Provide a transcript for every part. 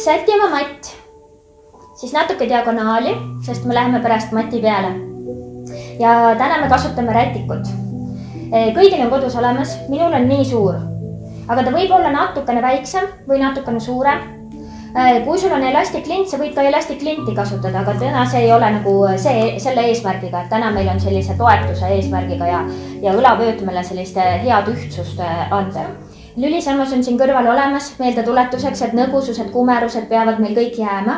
sätime matt, siis natuke diagonaali, sest me läheme pärast mati peale. Ja täna me kasutame rätikut. Kõigil on kodus olemas, minul on nii suur, aga ta võib olla natukene väiksem või natukene suurem. Kui sul on elastiklint, sa võid ka elastiklinti kasutada, aga täna see ei ole nagu selle eesmärgiga, et täna meil on sellise toetuse eesmärgiga ja õlavöötmele selliste head ühtsust anda. Lülisammas on siin kõrval olemas meeldetuletuseks, et nõgusused, kumerused peavad meil kõik jääma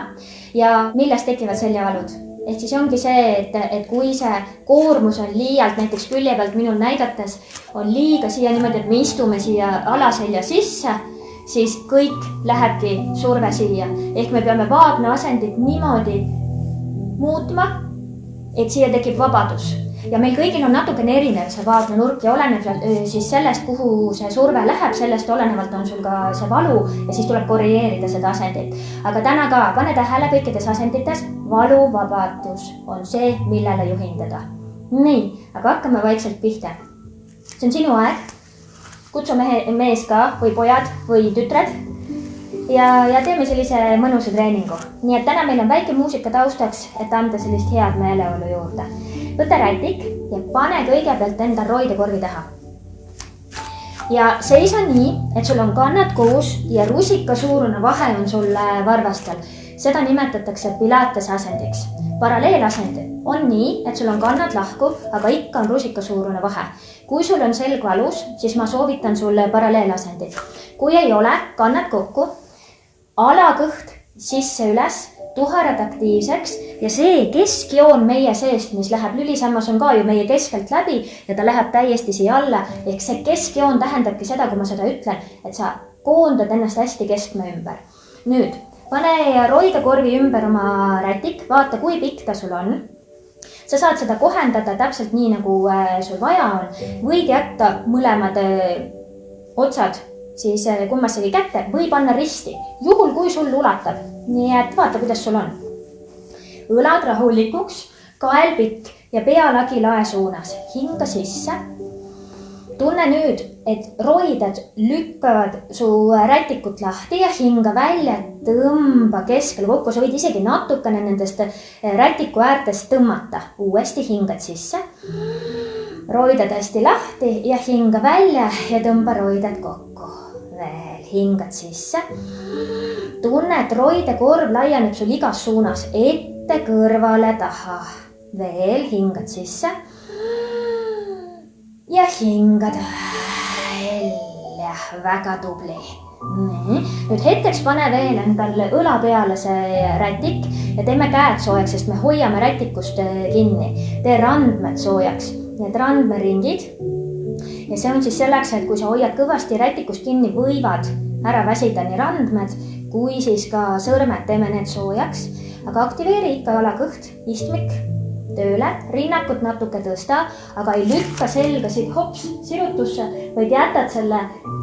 ja millest tekivad seljavalud. Ehk siis ongi see, et kui see koormus on liialt, näiteks külje pealt minul näidates, on liiga siia niimoodi, et me istume siia alaselja sisse, siis kõik lähebki surve siia. Ehk me peame vaagna asendit niimoodi muutma, et siia tekib vabadus. Ja meil kõigil on natukene erinev see vaagna nurk ja oleneb siis sellest, kuhu see surve läheb, sellest olenevalt on sul ka see valu ja siis tuleb korrigeerida seda asendit. Aga täna ka pane tähele kõikides asendites, valuvabadus on see, millele juhindada. Nii, aga hakkame vaikselt pihta. See on sinu aeg. Kutsu mees ka või pojad või tütred ja teeme sellise mõnusa treeningu. Nii et täna meil on väike muusika taustaks, et anda sellist head meeleolu juurde. Võta rätik ja pane kõigepealt enda roidekorvi taha. Ja seisa nii, et sul on kannad koos ja rusikasuurune vahe on sul varvastel. Seda nimetatakse pilates asendiks. Paralleelasend on nii, et sul on kannad lahku, aga ikka on rusikasuurune vahe. Kui sul on selg valus, siis ma soovitan sulle paralleelasendit. Kui ei ole, kannad kokku, alakõht sisse üles, tuharad aktiivseks ja see keskjoon meie seest, mis läheb lülisammas, on ka ju meie keskelt läbi ja ta läheb täiesti siia alla. Ehk see keskjoon tähendabki seda, kui ma seda ütlen, et sa koondad ennast hästi keskme ümber. Nüüd, pane roidekorvi ümber oma rätik, vaata, kui pikk ta sul on. Sa saad seda kohendada täpselt nii, nagu sul vaja on. Võid jätta mõlemad otsad siis kummassegi kätte või panna risti, juhul kui sul ulatab. Nii et vaata, kuidas sul on. Õlad rahulikuks, kael pikk ja pealagi lae suunas. Hinga sisse. Tunne nüüd, et roided lükkavad su rätikut lahti ja hinga välja, tõmba keskele kokku. Sa võid isegi natukene nendest rätiku äärtest tõmmata. Uuesti hingad sisse. Roided hästi lahti ja hinga välja ja tõmba roided kokku. Veel hingad sisse. Tunne, et roidekorv laieneb sul igas suunas. Ette, kõrvale, taha. Veel hingad sisse. Ja hingad välja. Väga tubli. Nii. Nüüd hetkeks pane veel endal õla peale see rätik ja teeme käed soojaks, sest me hoiame rätikust kinni. Tee randmed soojaks. Need randmeringid. Ja see on siis selleks, et kui sa hoiad kõvasti rätikust kinni, võivad ära väsida nii randmed, kui siis ka sõrmed, teeme need soojaks. Aga aktiveeri ikka jalakõht, istmik, tööle, rinnakut natuke tõsta, aga ei lükka selga siit hops sirutusse, vaid jätad selle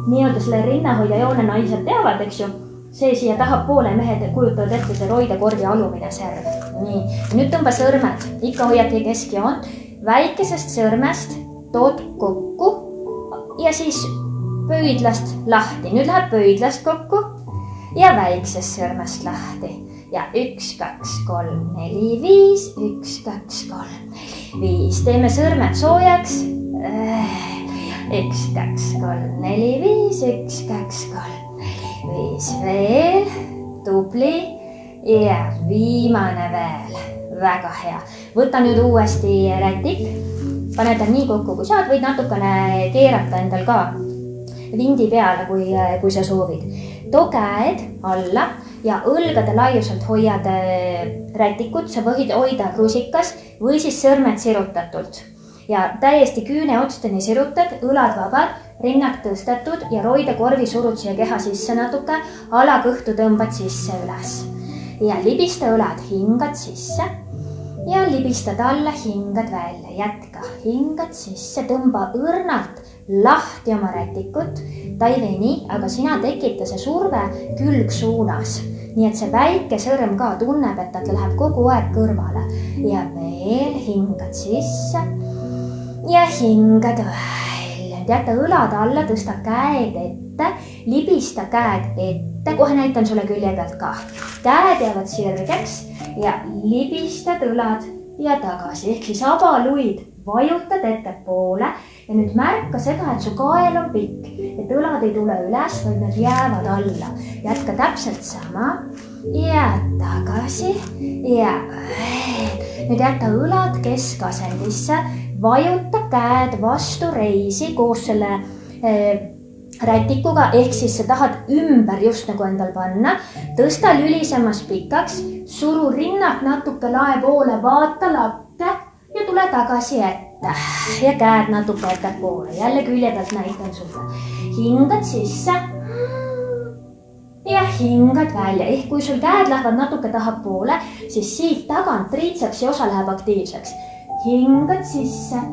nii-öelda selle rinnahoidja joone, naised teavad, eks ju. See siia tahapoole mehed kujutavad ette see roidekorvi alumine serv. Nii, nüüd tõmba sõrmed, ikka hoiadki keskjoon, väikesest sõrmest tood kokku ja siis pöidlast lahti. Nüüd läheb pöidlast kokku ja väiksest sõrmest lahti. Ja 1, 2, 3, 4, 5, 1, 2, 3, 4, 5. Teeme sõrmed soojaks. 1, 2, 3, 4, 5, 1, 2, 3, 4, 5. Veel, tubli ja viimane veel. Väga hea. Võta nüüd uuesti rätik. Pane ta nii kokku, kui saad, võid natukene keerata endal ka vindi peale, kui sa soovid. Too käed alla ja õlgade laiuselt hoiad rätikut, sa võid hoida rusikas või siis sõrmed sirutatult. Ja täiesti küüne otsteni sirutad, õlad vabad, rinnak tõstetud ja roidekorvi surud siia keha sisse natuke, alakõhtu tõmbad sisse üles. Ja libista õlad, hingad sisse. Ja libistad alla, hingad välja, jätka, hingad sisse, tõmba õrnalt lahti oma rätikut, ta ei veni, aga sina tekita see surve külgsuunas. Nii et see väike sõrm ka tunneb, et ta läheb kogu aeg kõrvale ja veel hingad sisse ja hingad välja. Jäta õlad alla, tõsta käed ette, libista käed ette. kohe näitan sulle külje pealt ka. Käed jäävad sirgeks ja libistad õlad ja tagasi. Ehk siis abaluid vajutad ettepoole ja nüüd märka seda, et su kael on pikk, et õlad ei tule üles, vaid need jäävad alla. Jätka täpselt sama ja tagasi ja nüüd jäta õlad keskasendisse, vajuta käed vastu reisi koos selle rätikuga, ehk siis sa tahad ümber just nagu endal panna. Tõsta lülisemas pikaks, suru rinnak natuke lae poole, vaata lakke ja tule tagasi ette ja käed natuke ettepoole. Jälle külje pealt näitan sulle. Hingad sisse ja hingad välja. Ehk kui sul käed lähevad natuke tahapoole, siis siit tagant triitsepsi osa läheb aktiivseks. Hingad sisse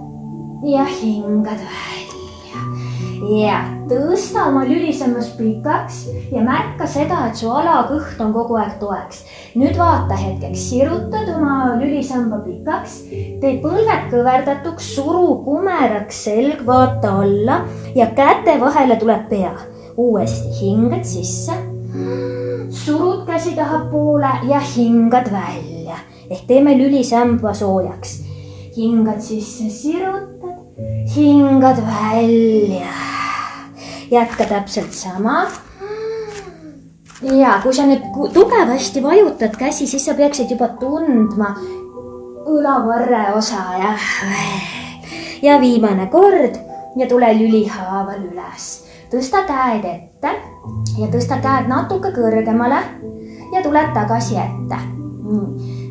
ja hingad välja. Ja tõsta oma lülisemas pikaks ja märka seda, et su alakõht on kogu aeg toeks. Nüüd vaata hetkeks, sirutad oma lülisamba pikaks, tee põlved kõverdatuks, suru kumeraks selg, vaata alla ja käte vahele tuleb pea. Uuesti hingad sisse, surud käsi tahapoole ja hingad välja. Ehk teeme lülisamba soojaks. Hingad sisse, sirutad, hingad välja. Jätka täpselt sama. Ja kui sa nüüd tugevasti vajutad käsi, siis sa peaksid juba tundma õlavarre osa ja viimane kord ja tule lülihaaval üles. Tõsta käed ette ja tõsta käed natuke kõrgemale ja tule tagasi ette.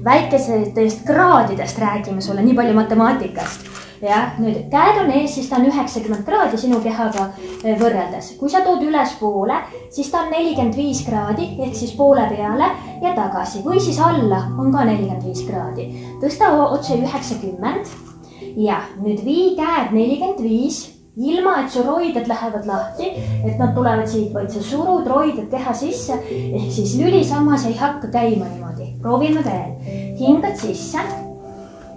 Väikestest kraadidest räägime sulle, nii palju matemaatikast. Ja, nüüd käed on ees, siis ta on 90 kraadi sinu kehaga võrreldes. Kui sa tood üles poole, siis ta on 45 kraadi, ehk siis poole peale ja tagasi. Või siis alla on ka 45 kraadi. Tõsta otse 90 ja nüüd vii käed 45, ilma et su roided lähevad lahti, et nad tulevad siit, vaid sa surud roided keha sisse, ehk siis lülisammas ei hakka käima niimoodi. Proovime veel. Hingad sisse.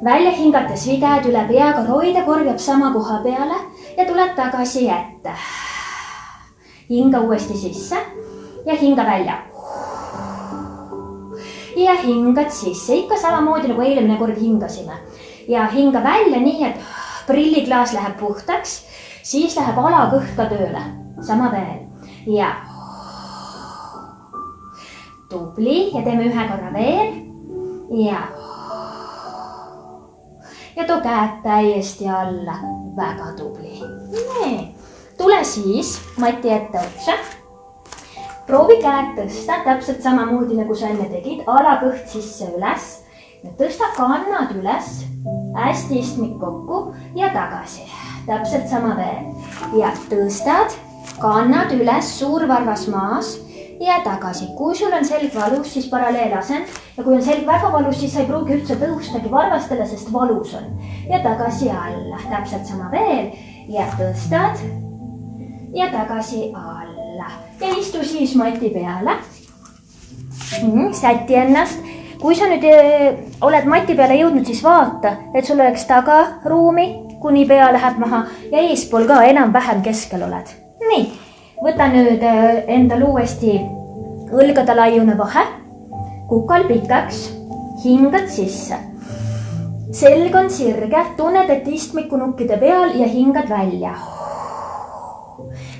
Välja hingates vii käed üle peaga, roide korjab sama koha peale ja tuled tagasi ette. Hinga uuesti sisse ja hinga välja. Ja hingad sisse, ikka samamoodi nagu eelmine kord hingasime. Ja hinga välja nii, et prilliklaas läheb puhtaks, siis läheb alakõht ka tööle. Sama veel. Ja tubli ja teeme ühe korra veel. Ja too käed täiesti alla. Väga tubli. Nee. Tule siis mati ette otsa. Proovi käed tõsta täpselt samamoodi nagu sa enne tegid. Alakõht sisse üles. Tõsta kannad üles. Hästi istmik kokku ja tagasi. Täpselt sama veel. Ja tõstad kannad üles, suur varvas maas. Ja tagasi. Kui sul on selg valus, siis paralleelasend. Ja kui on selg väga valus, siis sa ei pruugi üldse tõustagi varvastele, sest valus on. Ja tagasi alla. Täpselt sama veel. Ja tõstad. Ja tagasi alla. Ja istu siis mati peale. Säti ennast. Kui sa nüüd oled mati peale jõudnud, siis vaata, et sul oleks tagaruumi, kuni pea läheb maha. Ja eespool ka enam-vähem keskel oled. Nii. Võta nüüd endal uuesti õlgade laiune vahe, kukal pikaks, hingad sisse. Selg on sirge, tunned, et istmikunukkide peal ja hingad välja.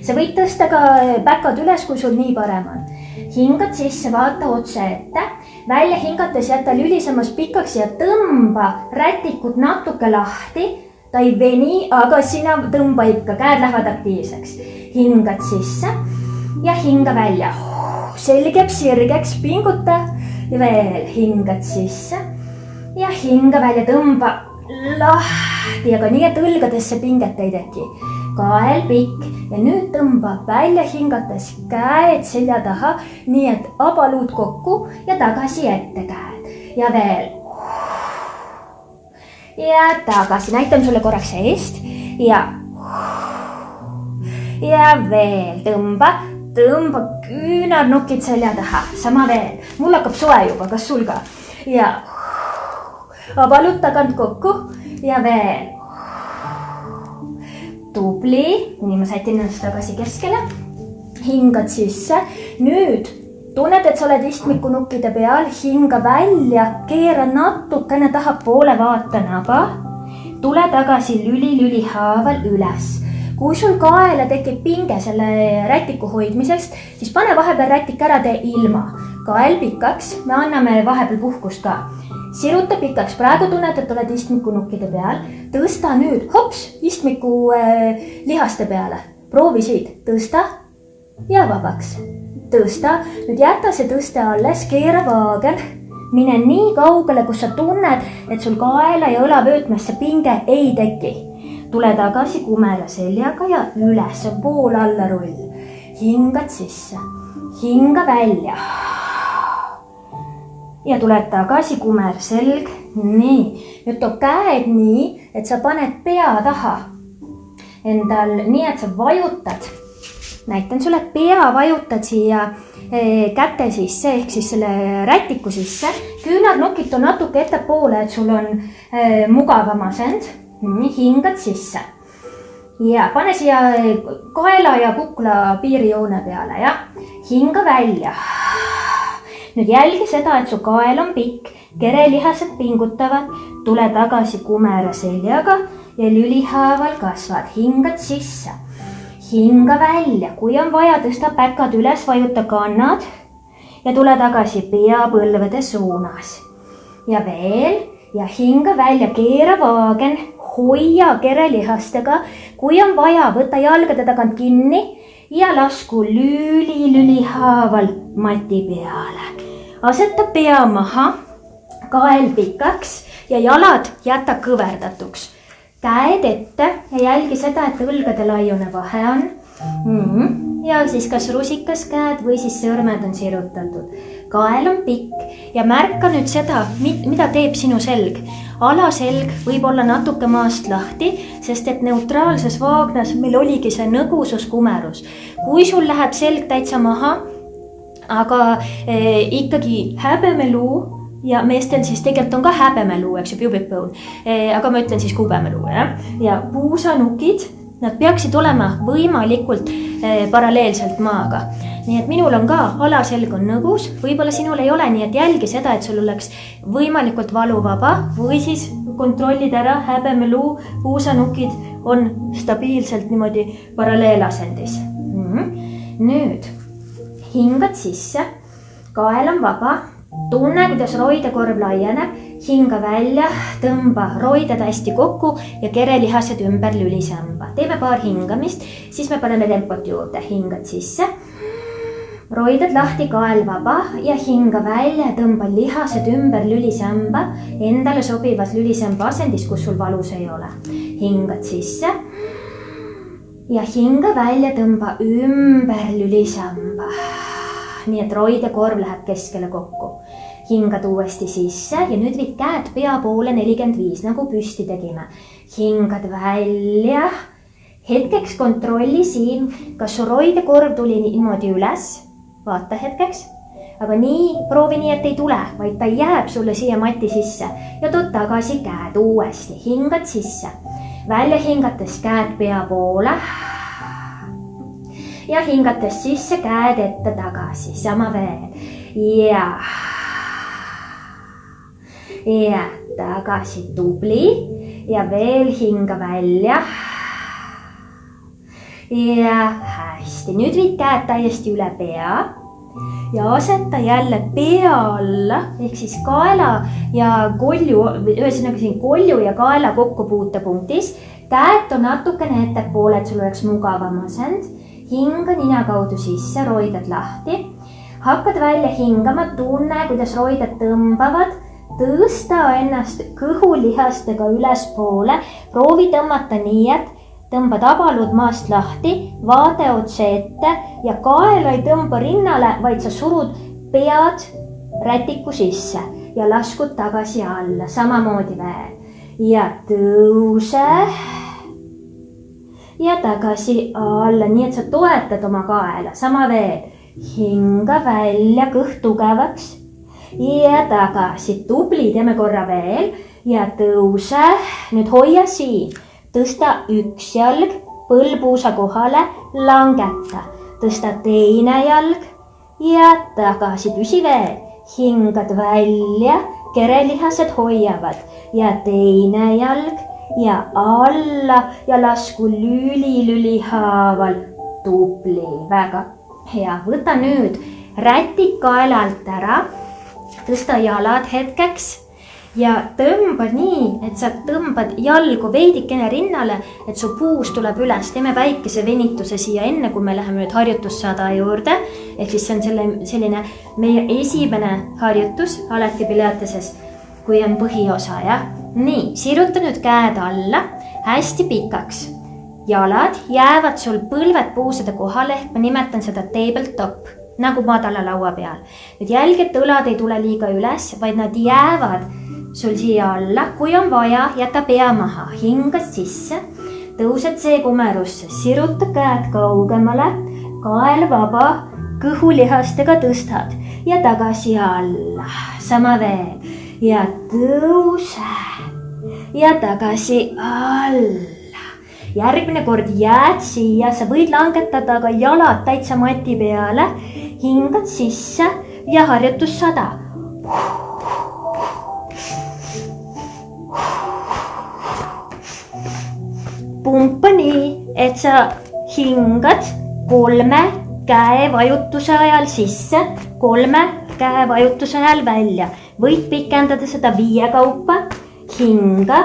Sa võid tõsta ka päkad üles, kui sul nii parem on. Hingad sisse, vaata otse ette, välja hingates jäta lülisemas pikaks ja tõmba rätikud natuke lahti. Ta ei veni, aga sina tõmba ikka, käed lähevad aktiivseks. Hingad sisse ja hinga välja. Selg jääb sirgeks, pinguta ja veel hingad sisse ja hinga välja, tõmba lahti, aga nii, et õlgadesse pinget ei teki. Kael pikk ja nüüd tõmba välja hingates käed selja taha, nii et abaluud kokku ja tagasi ette käed ja veel. Ja tagasi, näitan sulle korraks eest ja veel tõmba küünarnukid selja taha, sama veel. Mul hakkab soe juba, kas sul ka? Ja abalud tagant kokku ja veel. Tubli, nii ma sätin ennast tagasi keskele. hingad sisse. Nüüd tunned, et sa oled istmikunukkide peal, hinga välja, keera natukene tahapoole, vaata naba. Tule tagasi lüli haaval üles. Kui sul kaela tekib pinge selle rätiku hoidmisest, siis pane vahepeal rätik ära, tee ilma. Kael pikaks, me anname vahepeal puhkust ka. Siruta pikaks, praegu tunned, et oled istmikunukkide peal. Tõsta nüüd, hops, istmiku lihaste peale. Proovi siit, tõsta ja vabaks. Tõsta, nüüd jäta see tõste alles, keera vaagen. Mine nii kaugele, kus sa tunned, et sul kaela ja õlavöötmesse pinge ei teki. Tule tagasi kumera seljaga ja üles, pool alla rull. Hingad sisse, hinga välja. Ja tuled tagasi kumer selg. Nii, nüüd too käed nii, et sa paned pea taha. Endal nii, et sa vajutad. Näitan sulle, pea vajutad siia käte sisse, ehk siis selle rätiku sisse. Küünarnukid on natuke ettepoole, et sul on mugavam asend. Hingad sisse. Ja pane siia kaela ja kukla piirijoone peale. Ja hinga välja. Nüüd jälgi seda, et su kael on pikk, kerelihased pingutavad. Tule tagasi kumera seljaga ja lülihaaval kasvad. Hingad sisse. Hinga välja. Kui on vaja, tõsta päkad üles, vajuta kannad ja tule tagasi pea põlvede suunas. Ja veel. Ja hinga välja, keera vaagen, hoia kerelihastega. Kui on vaja, võta jalgade tagant kinni ja lasku lülihaaval mati peale. Aseta pea maha, kael pikaks ja jalad jäta kõverdatuks. Käed ette ja jälgi seda, et õlgade laiune vahe on. Ja siis kas rusikas käed või siis sõrmed on sirutatud. Kael on pikk ja märka nüüd seda, mida teeb sinu selg. Alaselg võib olla natuke maast lahti, sest et neutraalses vaagnas meil oligi see nõgusus kumerus. Kui sul läheb selg täitsa maha, aga ikkagi häbemeluu ja meestel siis tegelikult on ka häbemeluu, eks ju, pubic bone, aga ma ütlen siis kubemeluu, ja puusanukid, nad peaksid olema võimalikult paralleelselt maaga. Nii et minul on ka alaselg on nõgus, võib-olla sinul ei ole, nii et jälgi seda, et sul oleks võimalikult valuvaba või siis kontrollid ära, häbemeluu, puusanukid on stabiilselt niimoodi paralleelasendis. Nüüd hingad sisse, kael on vaba, tunne, kuidas roidekorv laieneb, hinga välja, tõmba roided hästi kokku ja kerelihased ümber lülisamba. Teeme paar hingamist, siis me paneme tempot juurde. Hingad sisse, roided lahti, kael vaba ja hinga välja, tõmba lihased ümber lülisamba, endale sobivas lülisamba asendis, kus sul valus ei ole. Hingad sisse ja hinga välja, tõmba ümber lülisamba. Nii et roidekorv läheb keskele kokku. Hingad uuesti sisse ja nüüd viid käed pea poole 45, nagu püsti tegime. Hingad välja. Hetkeks kontrolli siin, kas su roidekorv tuli niimoodi üles. Vaata hetkeks. Aga proovi nii, et ei tule, vaid ta jääb sulle siia mati sisse. Ja tood tagasi käed uuesti. Hingad sisse. Välja hingates käed pea poole. Ja hingates sisse, käed ette tagasi, sama veel. Ja tagasi, tubli. Ja veel hinga välja. Ja hästi, nüüd viid käed täiesti üle pea. Ja aseta jälle pea alla, ehk siis kaela ja kolju, ühesõnaga siin kolju ja kaela kokkupuutepunktis. Käed on natukene ettepoole, et sul oleks mugavam asend. Hinga nina kaudu sisse, roided lahti. Hakkad välja hingama, tunne, kuidas roided tõmbavad. Tõsta ennast kõhulihastega üles poole. Proovi tõmmata nii, et tõmbad abalud maast lahti, vaade otse ette ja kaela ei tõmba rinnale, vaid sa surud pead rätiku sisse ja laskud tagasi alla, samamoodi veel. Ja tõuse. Ja tagasi alla, nii et sa toetad oma kaela, sama veel. Hinga välja, kõht tugevaks. Ja tagasi, tubli, teeme korra veel. Ja tõuse, nüüd hoia siin. Tõsta üks jalg põlpuusa kohale, langeta. tõsta teine jalg ja tagasi, püsi veel. Hingad välja, kerelihased hoiavad ja teine jalg ja alla ja lasku lüli haaval. Tubli, väga hea. Võta nüüd rätik kaelalt ära, tõsta jalad hetkeks ja tõmba nii, et sa tõmbad jalgu veidikene rinnale, et su puus tuleb üles. Teeme väikese venituse siia enne, kui me läheme nüüd harjutussada juurde. Ehk siis see on selline meie esimene harjutus alati pilateses, kui on põhiosa, jah. Nii, siruta nüüd käed alla hästi pikaks. Jalad jäävad sul põlved puusade kohale, ehk ma nimetan seda tabletop, nagu madala laua peal. Nüüd jälgi, et õlad ei tule liiga üles, vaid nad jäävad sul siia alla. Kui on vaja, jäta pea maha, hingad sisse, tõused seekumerusse, siruta käed kaugemale, kael vaba, kõhulihastega tõstad ja tagasi alla, sama veel ja tõuse ja tagasi alla. Järgmine kord jääd siia, sa võid langetada ka jalad täitsa mati peale, hingad sisse ja harjutus 100. Pumpa nii, et sa hingad 3 käe vajutuse ajal sisse, 3 käe vajutuse ajal välja. Võid pikendada seda 5 kaupa, hinga.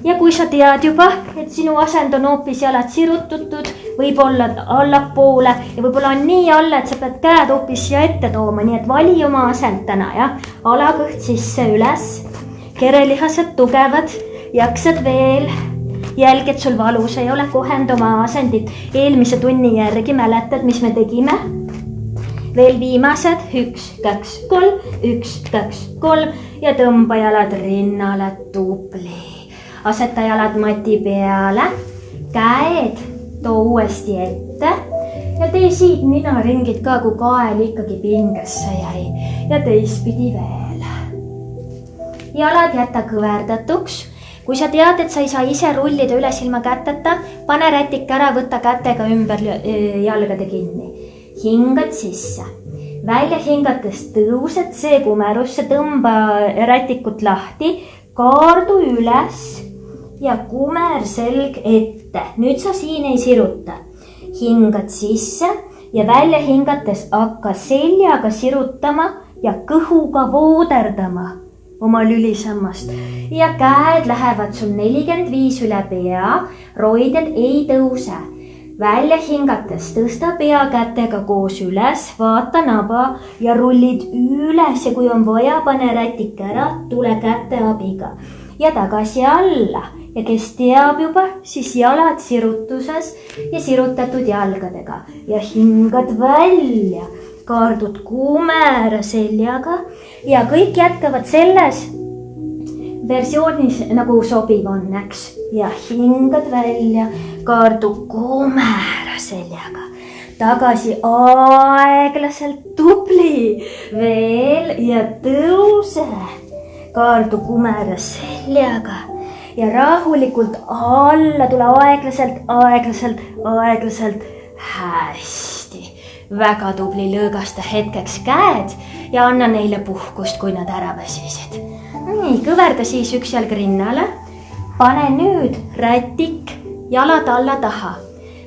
Ja kui sa tead juba, et sinu asend on hoopis jalad sirutatud, võib olla allapoole ja võib-olla on nii alla, et sa pead käed hoopis siia ette tooma, nii et vali oma asend täna, jah. Alakõht sisse üles, kerelihased tugevad, jaksad veel, jälg, et sul valus ei ole, kohend oma asendit eelmise tunni järgi, mäletad, mis me tegime? Veel viimased, 1, 2, 3, 1, 2, 3 ja tõmba jalad rinnale, tubli. Aseta jalad mati peale, käed too uuesti ette ja tee siit ninaringid ka, kui kael ikkagi pingesse jäi ja teistpidi veel. Jalad jäta kõverdatuks. Kui sa tead, et sa ei saa ise rullida üles ilma käteta, pane rätik ära, võta kätega ümber jalgade kinni. Hingad sisse. Välja hingates tõused seekumerusse, tõmba rätikut lahti, kaardu üles ja kumer selg ette. Nüüd sa siin ei siruta. Hingad sisse ja välja hingates hakka seljaga sirutama ja kõhuga vooderdama oma lülisammast. Ja käed lähevad sul 45 üle pea, roided ei tõuse. Välja hingates tõsta pea kätega koos üles, vaata naba ja rullid üles ja kui on vaja, pane rätik ära, tule käte abiga ja tagasi alla. Ja kes teab juba, siis jalad sirutuses ja sirutatud jalgadega ja hingad välja, kaardud kumera seljaga ja kõik jätkavad selles versioonis nagu sobiv on, eks. Ja hingad välja, kaardu kumera seljaga, tagasi aeglaselt, tubli, veel ja tõuse, kaardu kumera seljaga ja rahulikult alla tule aeglaselt, hästi, väga tubli, lõõgasta hetkeks käed ja anna neile puhkust, kui nad ära väsisid. Nii, kõverda siis üks jalg rinnale, pane nüüd rätik jalad alla taha,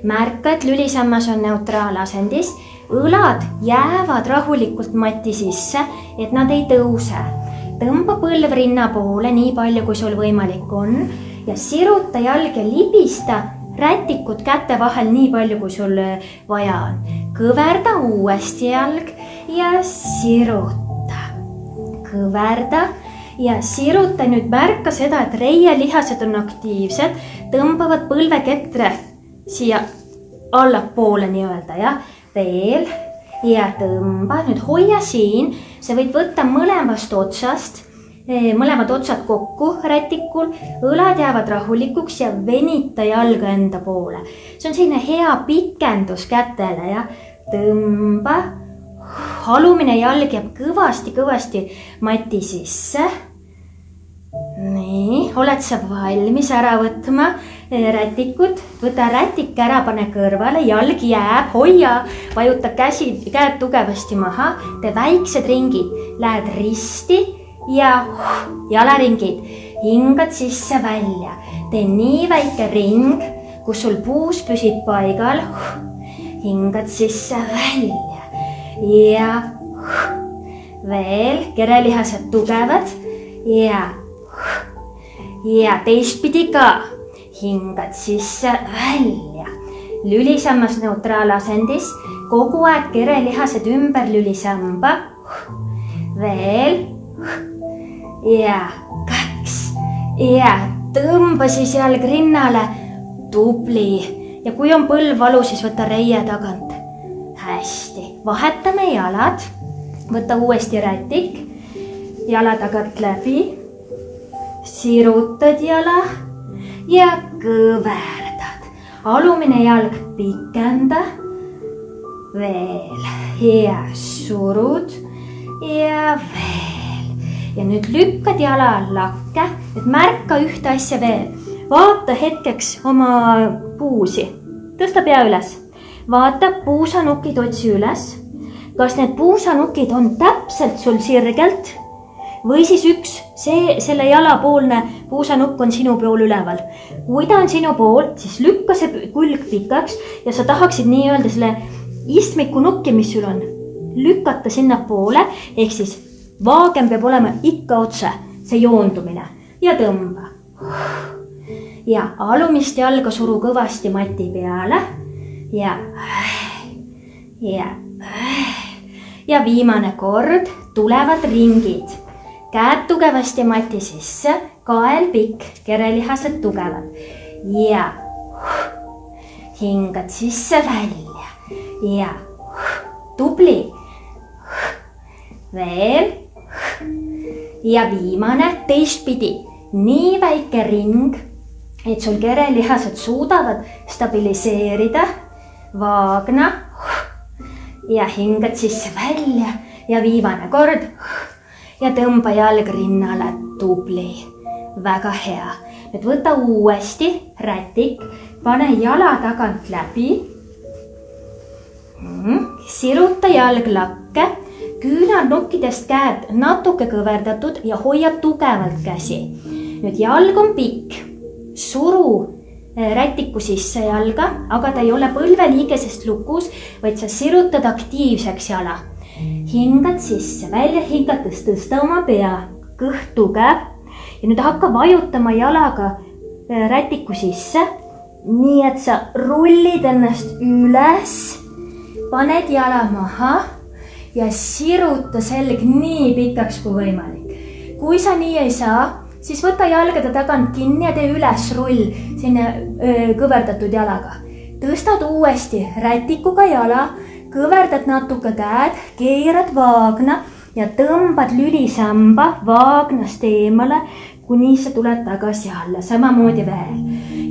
märka, et lülisammas on neutraalasendis, õlad jäävad rahulikult mati sisse, et nad ei tõuse. Tõmba põlv rinna poole nii palju, kui sul võimalik on ja siruta jalg ja libista rätikut käte vahel nii palju, kui sul vaja on. Kõverda uuesti jalg ja siruta. Kõverda ja siruta. Nüüd märka seda, et reielihased on aktiivsed, tõmbavad põlveketre siia allapoole nii-öelda, jah. Veel ja tõmba, nüüd hoia siin, sa võid võtta mõlemast otsast, mõlemad otsad kokku rätikul, õlad jäävad rahulikuks ja venita jalga enda poole. See on selline hea pikendus kätele ja tõmba, alumine jalg jääb kõvasti mati sisse. Nii, oled sa valmis ära võtma rätikud, võta rätik ära, pane kõrvale, jalg jääb, hoia, vajuta käed tugevasti maha, tee väiksed ringid, lähed risti ja jalaringid, hingad sisse välja, tee nii väike ring, kus sul puus püsib paigal, hingad sisse välja ja veel kerelihased tugevad ja teistpidi ka. Hingad sisse välja. Lülisammas neutraalasendis. Kogu aeg kerelihased ümber lülisamba. Veel. Ja 2. Ja tõmba siis jalg rinnale. Tubli. Ja kui on põlv valu, siis võta reie tagant. Hästi. Vahetame jalad. Võta uuesti rätik. Jala tagant läbi. Sirutad jala. Ja kõverdad. Alumine jalg pikenda. Veel. Ja surud. Ja veel. Ja nüüd lükkad jala lakke. Et märka ühte asja veel. Vaata hetkeks oma puusi. Tõsta pea üles. Vaata puusanukid otsi üles. Kas need puusanukid on täpselt sul sirgelt? Või siis selle jalapoolne puusanukk on sinu pool üleval. Kui ta on sinu pool, siis lükka see kulg pikaks ja sa tahaksid nii-öelda selle istmiku nukki, mis sul on, lükata sinna poole, ehk siis vaagem peab olema ikka otse, see joondumine ja tõmba. Ja alumist jalga suru kõvasti mati peale ja viimane kord tulevad ringid. Käed tugevasti mati sisse, kael pikk, kerelihased tugevad ja hingad sisse välja ja tubli. Veel ja viimane teistpidi, nii väike ring, et sul kerelihased suudavad stabiliseerida vaagna ja hingad sisse välja ja viimane kord. Ja tõmba jalg rinnale, tubli, väga hea. Nüüd võta uuesti rätik, pane jala tagant läbi, siruta jalg lakke, küünarnukkidest käed natuke kõverdatud ja hoia tugevalt käsi. Nüüd jalg on pikk, suru rätiku sisse jalga, aga ta ei ole põlveliigesest lukus, vaid sa sirutad aktiivseks jala. Hingad sisse, välja hingates tõsta oma pea, kõht tugev ja nüüd hakka vajutama jalaga rätiku sisse, nii et sa rullid ennast üles, paned jala maha ja siruta selg nii pikaks kui võimalik. Kui sa nii ei saa, siis võta jalgade tagant kinni ja tee üles rull sinna kõverdatud jalaga. Tõstad uuesti rätikuga jala, kõverdad natuke käed, keerad vaagna ja tõmbad lülisamba vaagnast eemale, kuni sa tuled tagasi alla. Samamoodi veel.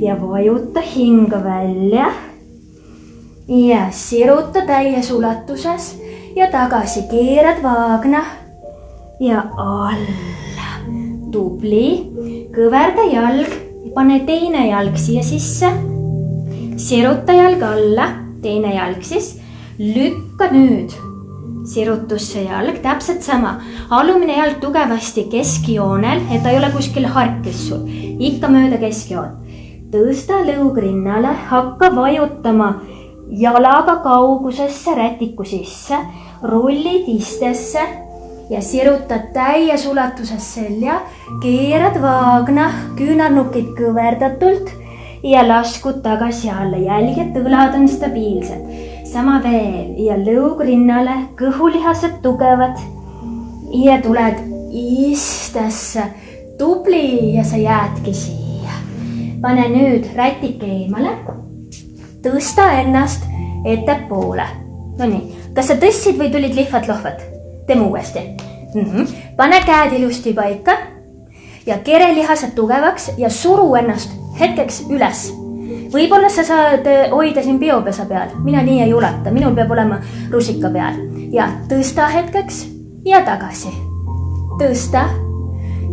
Ja vajuta hinga välja ja siruta täies ulatuses ja tagasi keerad vaagna ja alla. Tubli. Kõverda jalg, pane teine jalg siia sisse. Siruta jalg alla, teine jalg siis. Lükka nüüd sirutusse jalg, täpselt sama. Alumine jalg tugevasti keskjoonel, et ta ei ole kuskil harkis sul. Ikka mööda keskjoon. Tõsta lõug rinnale, hakka vajutama jalaga kaugusesse rätiku sisse, rullid istesse ja sirutad täies ulatuses selja, keerad vaagna, küünarnukid kõverdatult ja laskud tagasi alla. Jälgid, õlad on stabiilsed. Sama veel ja lõug rinnale, kõhulihased tugevad ja tuled istesse. Tubli ja sa jäädki siia. Pane nüüd rätik eemale, tõsta ennast ettepoole. No nii, kas sa tõstsid või tulid lihvad-lohvad? Teeme uuesti. Pane käed ilusti paika ja kerelihased tugevaks ja suru ennast hetkeks üles. Võib-olla sa saad hoida siin biopesa peal. Mina nii ei ulata. Minul peab olema rusika peal. Ja tõsta hetkeks ja tagasi. Tõsta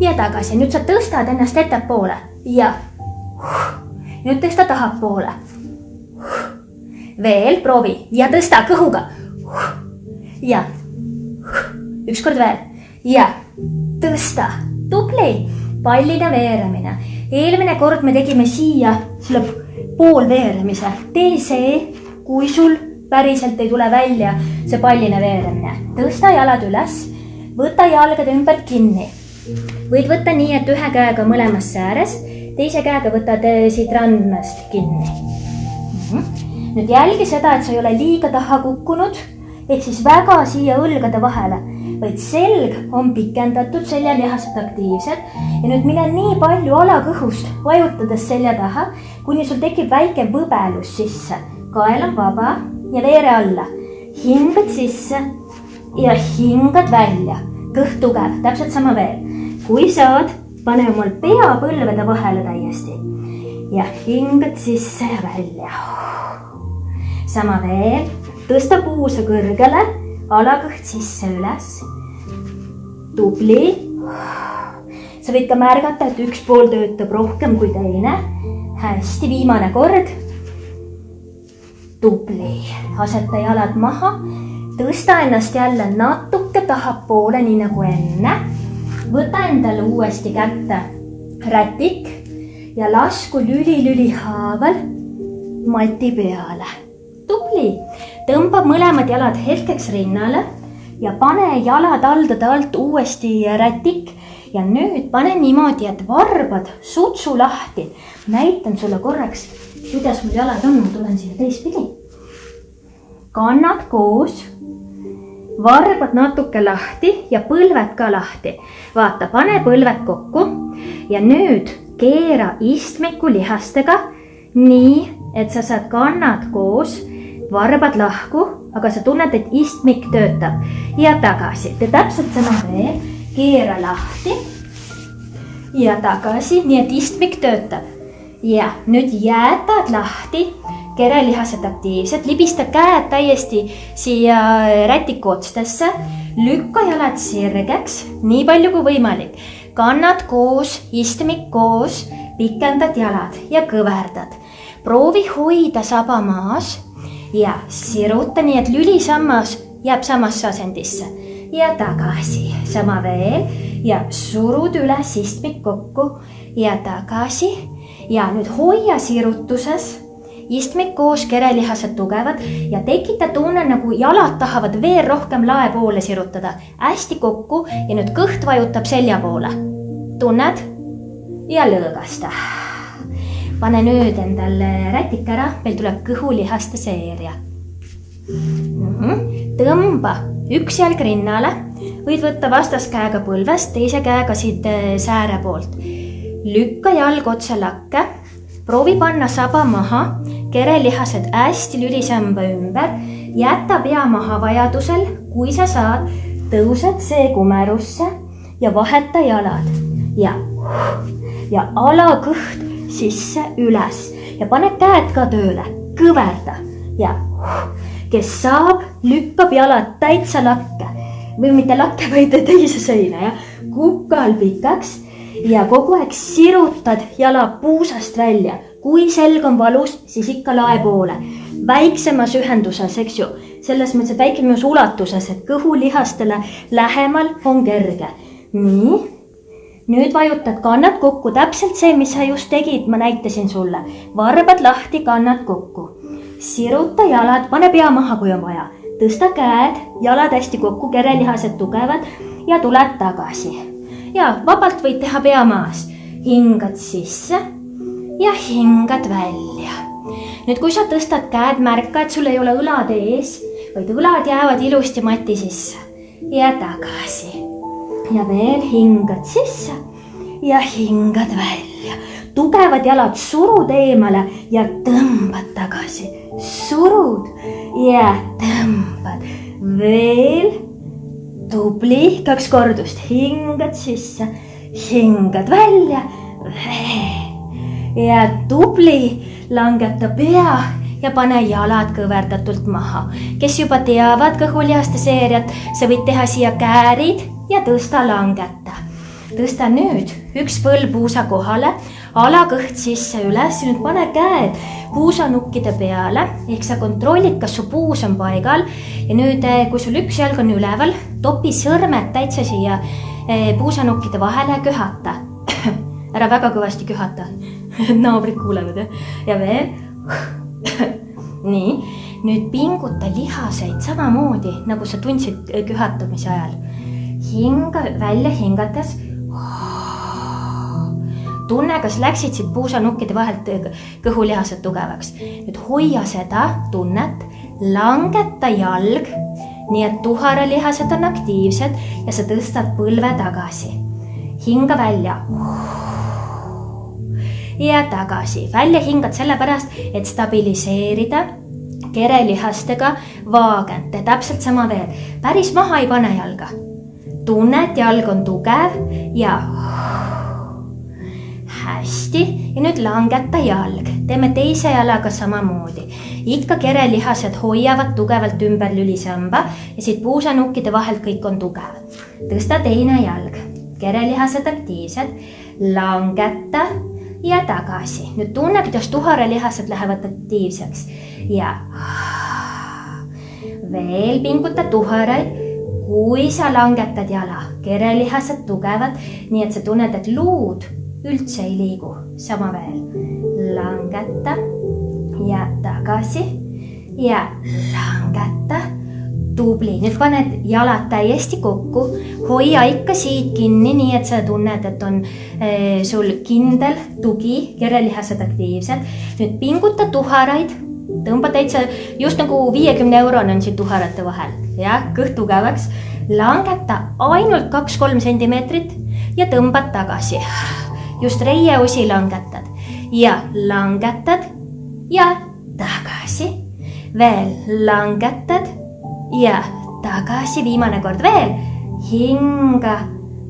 ja tagasi. Nüüd sa tõstad ennast ettepoole. nüüd tõsta tahapoole. Veel, proovi ja tõsta kõhuga. Ja ükskord veel ja tõsta. Tubli, palline veeramine. Eelmine kord me tegime siia selle poolveeramise. Tee see, kui sul päriselt ei tule välja see palline veeramine. Tõsta jalad üles, võta jalgade ümber kinni. Võid võtta nii, et ühe käega mõlemasse ääres, teise käega võtad siit randmast kinni. Nüüd jälgi seda, et sa ei ole liiga taha kukkunud, ehk siis väga siia õlgade vahele, vaid selg on pikendatud, seljalihased aktiivsed ja nüüd mine nii palju alakõhust vajutades selja taha, kuni sul tekib väike võbelus sisse. Kael on vaba ja veere alla. Hingad sisse ja hingad välja. Kõht tugev, täpselt sama veel. Kui saad, pane omal pea põlvede vahele täiesti. Ja hingad sisse ja välja. Sama veel. Tõsta puusa kõrgele, alakõht sisse üles. Tubli. Sa võid ka märgata, et üks pool töötab rohkem kui teine. Hästi, viimane kord. Tubli. Aseta jalad maha. Tõsta ennast jälle natuke tahapoole, nii nagu enne. Võta endale uuesti kätte rätik ja lasku lüli haaval mati peale. Tubli. Tõmba mõlemad jalad hetkeks rinnale ja pane jalad aldade alt uuesti rätik ja nüüd pane niimoodi, et varbad sutsu lahti. Näitan sulle korraks, kuidas mul jalad on, ma tulen siia teistpidi. Kannad koos, varbad natuke lahti ja põlved ka lahti. Vaata, pane põlved kokku ja nüüd keera istmiku lihastega nii, et sa saad kannad koos, varbad lahku, aga sa tunned, et istmik töötab ja tagasi. Tee täpselt sama veel, keera lahti ja tagasi, nii et istmik töötab. Ja nüüd jätad lahti, kerelihased aktiivsed, libista käed täiesti siia rätiku otstesse, lükka jalad sirgeks, nii palju kui võimalik. Kannad koos, istmik koos, pikendad jalad ja kõverdad. Proovi hoida saba maas ja siruta nii, et lülisammas jääb samasse asendisse ja tagasi. Sama veel ja surud üles istmik kokku ja tagasi ja nüüd hoia sirutuses, istmik koos, kerelihased tugevad ja tekita tunne, nagu jalad tahavad veel rohkem lae poole sirutada. Hästi kokku ja nüüd kõht vajutab selja poole. Tunned ja lõõgasta. Pane nüüd endale rätik ära, meil tuleb kõhulihaste seeria. Tõmba üks jalg rinnale, võid võtta vastaskäega põlvest, teise käega siit sääre poolt. Lükka jalg otse lakke, proovi panna saba maha, kerelihased hästi lülisamba ümber, jäta pea maha vajadusel, kui sa saad, tõused see kumerusse ja vaheta jalad ja alakõht sisse üles ja pane käed ka tööle, kõverda ja kes saab, lükkab jalad täitsa lakke või mitte lakke, vaid teise seina ja kukal pikaks ja kogu aeg sirutad jala puusast välja. Kui selg on valus, siis ikka lae poole. Väiksemas ühenduses, eks ju, selles mõttes, et väikemas ulatuses, et kõhulihastele lähemal on kerge. Nii. Nüüd vajutad kannad kokku, täpselt see, mis sa just tegid, ma näitasin sulle. Varbad lahti, kannad kokku. Siruta jalad, pane pea maha, kui on vaja. Tõsta käed, jalad hästi kokku, kerelihased tugevad ja tuled tagasi. Ja vabalt võid teha pea maas. Hingad sisse ja hingad välja. Nüüd, kui sa tõstad käed, märka, et sul ei ole õlad ees, vaid õlad jäävad ilusti mati sisse ja tagasi. Ja veel hingad sisse ja hingad välja. Tugevad jalad surud eemale ja tõmbad tagasi. Surud ja tõmbad. Veel. Tubli. 2 kordust. Hingad sisse. Hingad välja. Ja tubli. Langeta pea ja pane jalad kõverdatult maha. Kes juba teavad kõhulihaste seeriat, sa võid teha siia käärid ja tõsta langeta. Tõsta nüüd üks põlv puusa kohale, alakõht sisse üles ja nüüd pane käed puusanukkide peale, ehk sa kontrollid, kas su puus on paigal ja nüüd, kui sul üks jalg on üleval, topi sõrmed täitsa siia puusanukkide vahele ja köhata. Ära väga kõvasti köhata. Naabrid kuulevad, ja veel. Nii, nüüd pinguta lihaseid samamoodi, nagu sa tundsid köhatamise ajal. Hinga välja hingates. Tunne, kas läksid siit puusanukkide vahelt kõhulihased tugevaks. Nüüd hoia seda tunnet, langeta jalg, nii et tuharalihased on aktiivsed ja sa tõstad põlve tagasi. Hinga välja. Ja tagasi. Välja hingad sellepärast, et stabiliseerida kerelihastega vaagent. Täpselt sama veel. Päris maha ei pane jalga. Tunne, et jalg on tugev ja hästi. Ja nüüd langeta jalg. Teeme teise jalaga samamoodi. Ikka kerelihased hoiavad tugevalt ümber lülisamba ja siit puusanukkide vahelt kõik on tugev. Tõsta teine jalg. Kerelihased aktiivsed. Langeta ja tagasi. Nüüd tunne, kuidas tuharalihased lähevad aktiivseks. Ja veel pinguta tuharaid, kui sa langetad jala. Kerelihased tugevad, nii et sa tunned, et luud üldse ei liigu. Sama veel. Langeta ja tagasi ja langeta. Tubli. Nüüd paned jalad täiesti kokku. Hoia ikka siit kinni, nii et sa tunned, et on sul kindel tugi, kerelihased aktiivsed. Nüüd pinguta tuharaid. Tõmba täitsa, just nagu 50 eurone on siin tuharate vahel. Ja, kõht tugevaks. Langeta ainult 2-3 sentimeetrit ja tõmbad tagasi. Just reieosi langetad. Ja langetad ja tagasi. Veel langetad. Ja tagasi, viimane kord veel, hinga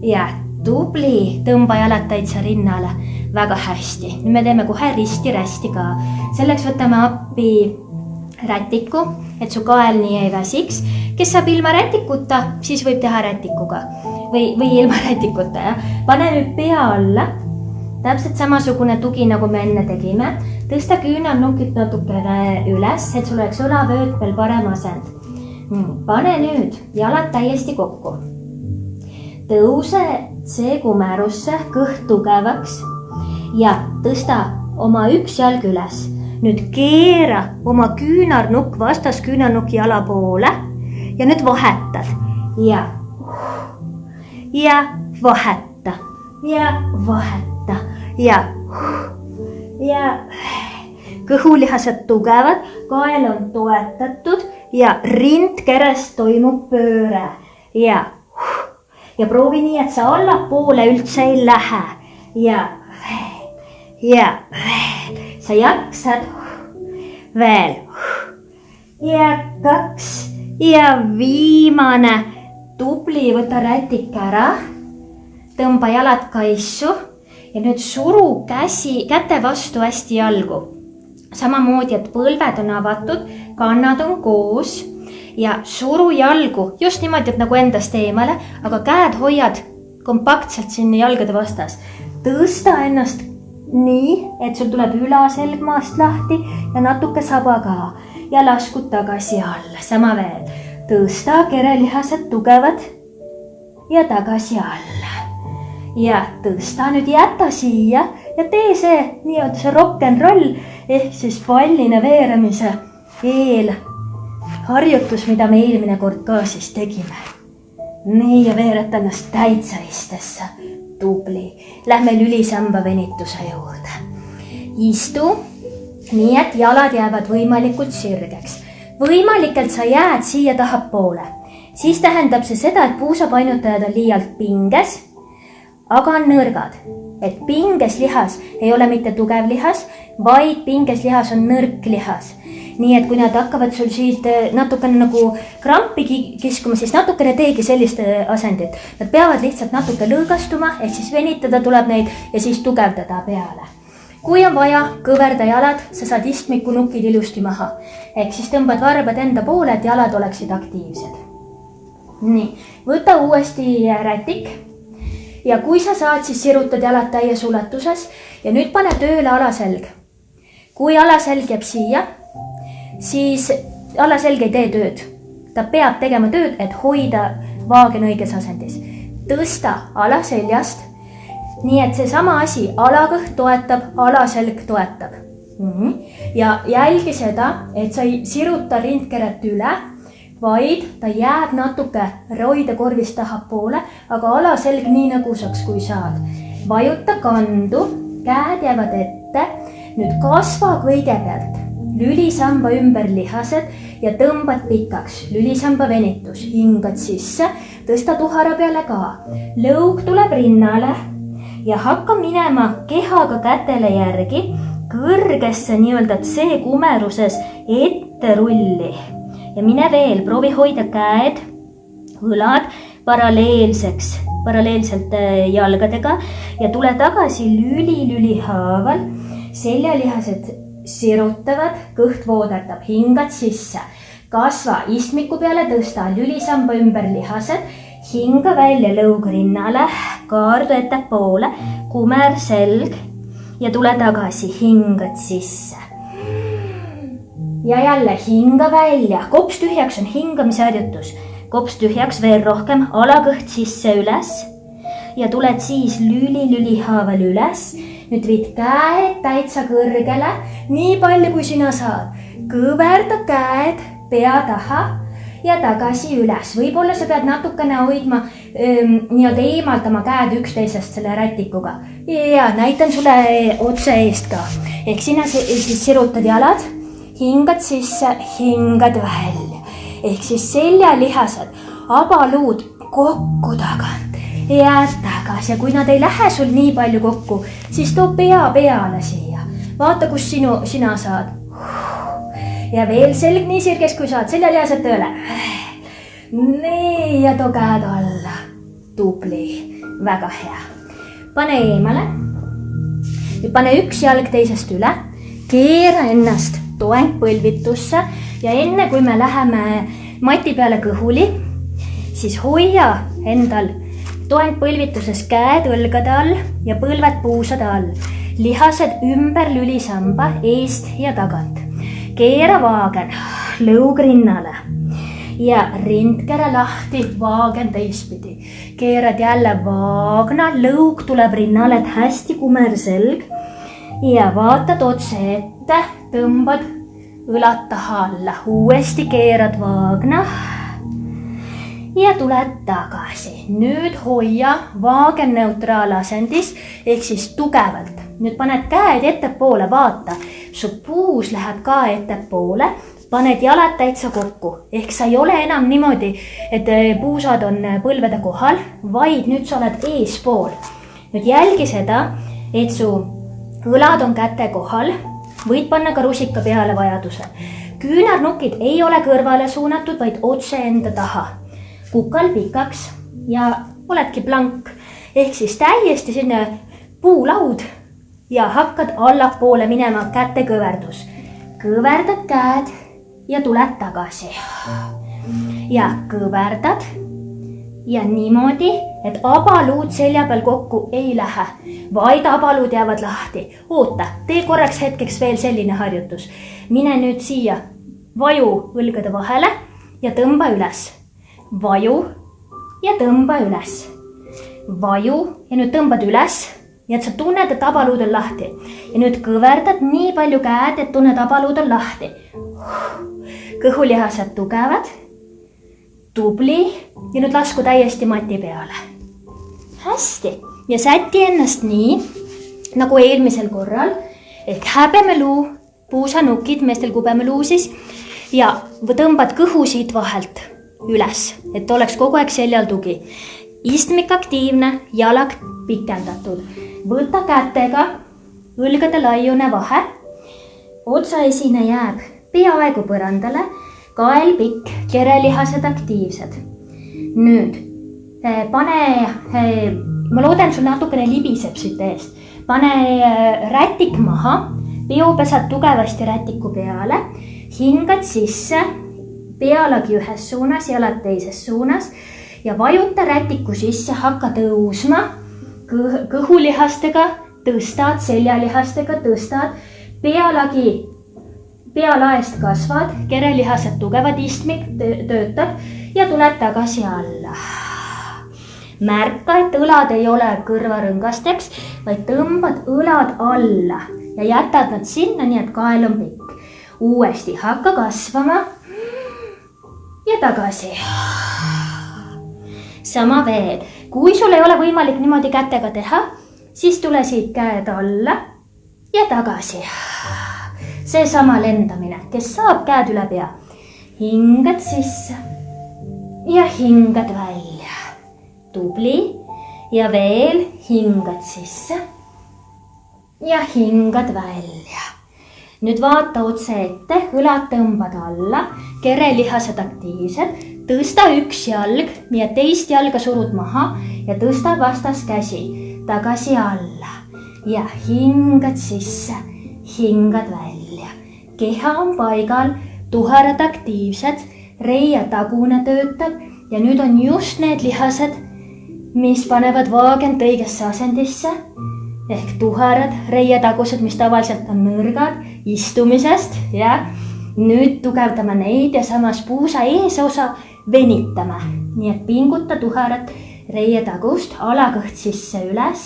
ja tubli, tõmba jalad täitsa rinnale, väga hästi. Nüüd me teeme kohe risti-rästi ka. Selleks võtame appi rätiku, et su kael nii ei väsiks. Kes saab ilma rätikuta, siis võib teha rätikuga või ilma rätikuta. Ja. Pane nüüd pea alla, täpselt samasugune tugi, nagu me enne tegime. Tõsta küünarnukid natukene üles, et sul oleks õlavööd veel parem asend. Pane nüüd jalad täiesti kokku. Tõuse C-kumerusse, kõht tugevaks ja tõsta oma üks jalg üles. Nüüd keera oma küünarnukk vastas küünarnuki jala poole ja nüüd vahetad. Ja vaheta ja vaheta ja kõhulihased tugevad, kael on toetatud ja rindkerest toimub pööre ja proovi nii, et sa allapoole üldse ei lähe ja sa jaksad veel ja 2 ja viimane tubli, võta rätik ära, tõmba jalad kaissu ja nüüd suru käte vastu hästi jalgu. Samamoodi, et põlved on avatud, kannad on koos ja suru jalgu just niimoodi, et nagu endast eemale, aga käed hoiad kompaktselt sinna jalgade vastas. Tõsta ennast nii, et sul tuleb ülaselg maast lahti ja natuke saba ka ja laskud tagasi alla. Sama veel. Tõsta kerelihased tugevad ja tagasi alla. Ja tõsta nüüd jäta siia ja tee see nii-öelda see rock'n'roll ehk siis pallina veeremise harjutus, mida me eelmine kord ka siis tegime. Nii ja veereta ennast täitsa istesse. Tubli. Lähme lülisamba venituse juurde. Istu nii, et jalad jäävad võimalikult sirgeks. Võimalikelt sa jääd siia tahapoole. Siis tähendab see seda, et puusapainutajad on liialt pinges, aga on nõrgad. Et pinges lihas ei ole mitte tugev lihas, vaid pinges lihas on nõrk lihas. Nii et kui nad hakkavad sul siit natukene nagu krampi kiskuma, siis natukene teegi sellist asendit. Nad peavad lihtsalt natuke lõõgastuma, ehk siis venitada tuleb neid ja siis tugevdada peale. Kui on vaja, kõverda jalad, sa saad istmiku nukid ilusti maha. Ehk siis tõmbad varbad enda poole, et jalad oleksid aktiivsed. Nii, võta uuesti rätik ja kui sa saad, siis sirutad jalad täies ulatuses ja nüüd pane tööle alaselg. Kui alaselg jääb siia, siis alaselg ei tee tööd. Ta peab tegema tööd, et hoida vaagen õiges asendis. Tõsta alaseljast, nii et see sama asi, alakõht toetab, alaselg toetab. Ja jälgi seda, et sa ei siruta rindkeret üle, vaid ta jääb natuke roida korvist tahapoole, aga alaselg nii nõgusaks, kui saad. Vajuta kandu, käed jäävad ette. Nüüd kasva kõigepealt lülisamba ümber lihased ja tõmbad pikaks. Lülisamba venitus, hingad sisse, tõsta tuhara peale ka. Lõug tuleb rinnale ja hakka minema kehaga kätele järgi kõrgesse nii-öelda C-kumeruses ette rulli. Ja mine veel, proovi hoida käed, õlad paralleelselt jalgadega ja tule tagasi lüli haaval. Seljalihased sirutavad, kõht vooderdab, hingad sisse. Kasva istmiku peale, tõsta lülisamba ümber lihased, hinga välja lõug rinnale, kaardu ettepoole, kumer selg ja tule tagasi, hingad sisse. Ja jälle hinga välja, kops tühjaks on hingamise harjutus, kops tühjaks veel rohkem, alakõht sisse üles ja tuled siis lüli haaval üles. Nüüd viid käed täitsa kõrgele, nii palju kui sina saad. Kõverda käed pea taha ja tagasi üles. Võib-olla sa pead natukene hoidma, nii-öelda eemaldama käed üksteisest selle rätikuga. Ja näitan sulle otse eest ka. Ehk sina siis sirutad jalad. Hingad sisse, hingad välja. Ehk siis seljalihased, abaluud kokku tagant ja tagasi. Ja kui nad ei lähe sul nii palju kokku, siis too pea peale siia. Vaata, kus sina saad. Ja veel selg nii sirges, kui saad. Seljalihased tööle. Nii, ja too käed alla. Tubli. Väga hea. Pane eemale. Pane üks jalg teisest üle. Keera ennast toeng põlvitusse ja enne kui me läheme mati peale kõhuli, siis hoia endal toeng põlvituses käed õlgade all ja põlved puusade all. Lihased ümber lülisamba eest ja tagant. Keera vaagen lõug rinnale ja rindkere lahti vaagen teistpidi. Keerad jälle vaagna, lõug tuleb rinnale, et hästi kumer selg ja vaatad otse ette, tõmbad õlad taha alla, uuesti keerad vaagna ja tuled tagasi. Nüüd hoia vaagen neutraalasendis ehk siis tugevalt. Nüüd paned käed ettepoole, vaata, su puus läheb ka ettepoole, paned jalad täitsa kokku. Ehk sa ei ole enam niimoodi, et puusad on põlvede kohal, vaid nüüd sa oled eespool. Nüüd jälgi seda, et su õlad on käte kohal, võid panna ka rusika peale vajaduse. Küünarnukid ei ole kõrvale suunatud, vaid otse enda taha. Kukal pikaks ja oledki blank. Ehk siis täiesti sinne puulaud ja hakkad allapoole minema käte kõverdus. Kõverdad käed ja tuled tagasi. Ja kõverdad ja niimoodi, et abaluud selja peal kokku ei lähe, vaid abaluud jäävad lahti. Oota, tee korraks hetkeks veel selline harjutus. Mine nüüd siia, vaju õlgade vahele ja tõmba üles. Vaju ja tõmba üles. Vaju ja nüüd tõmbad üles ja et sa tunned, et abaluud on lahti. Ja nüüd kõverdad nii palju käed, et tunned, abaluud on lahti. Kõhulihased tugevad. Tubli ja nüüd lasku täiesti mati peale. Hästi ja säti ennast nii, nagu eelmisel korral, ehk häbemeluu, puusanukid, meestel kubemeluu siis ja tõmbad kõhu siit vahelt üles, et oleks kogu aeg seljal tugi. Istmik aktiivne, jalad pikendatud. Võta kätega õlgade laiune vahe, otsaesine jääb peaaegu põrandale, kael pikk, kerelihased aktiivsed. Nüüd pane, ma loodan sul natukene libiseb siit eest. Pane rätik maha, peopesad tugevasti rätiku peale, hingad sisse, pealagi ühes suunas, jalad teises suunas ja vajuta rätiku sisse, hakka tõusma kõhulihastega tõstad, seljalihastega tõstad, pealaest kasvad, kerelihased tugevad, istmik töötab ja tuled tagasi alla. Märka, et õlad ei ole kõrvarõngasteks, vaid tõmbad õlad alla ja jätad nad sinna, nii et kael on pikk. Uuesti hakka kasvama ja tagasi. Sama veel. Kui sul ei ole võimalik niimoodi kätega teha, siis tule siit käed alla ja tagasi. Seesama lendamine, kes saab käed üle pea. Hingad sisse ja hingad välja. Tubli ja veel hingad sisse ja hingad välja. Nüüd vaata otse ette, õlad tõmbad alla, kerelihased aktiivsed, tõsta üks jalg, nii et teist jalga surud maha ja tõsta vastas käsi tagasi alla ja hingad sisse, hingad välja. Keha on paigal, tuharad aktiivsed, reia tagune töötab ja nüüd on just need lihased, mis panevad vaagent õigesse asendisse ehk tuharad, reietagused, mis tavaliselt on nõrgad istumisest ja nüüd tugevdame neid ja samas puusa eesosa venitame. Nii et pinguta tuharat reietagust, alakõht sisse üles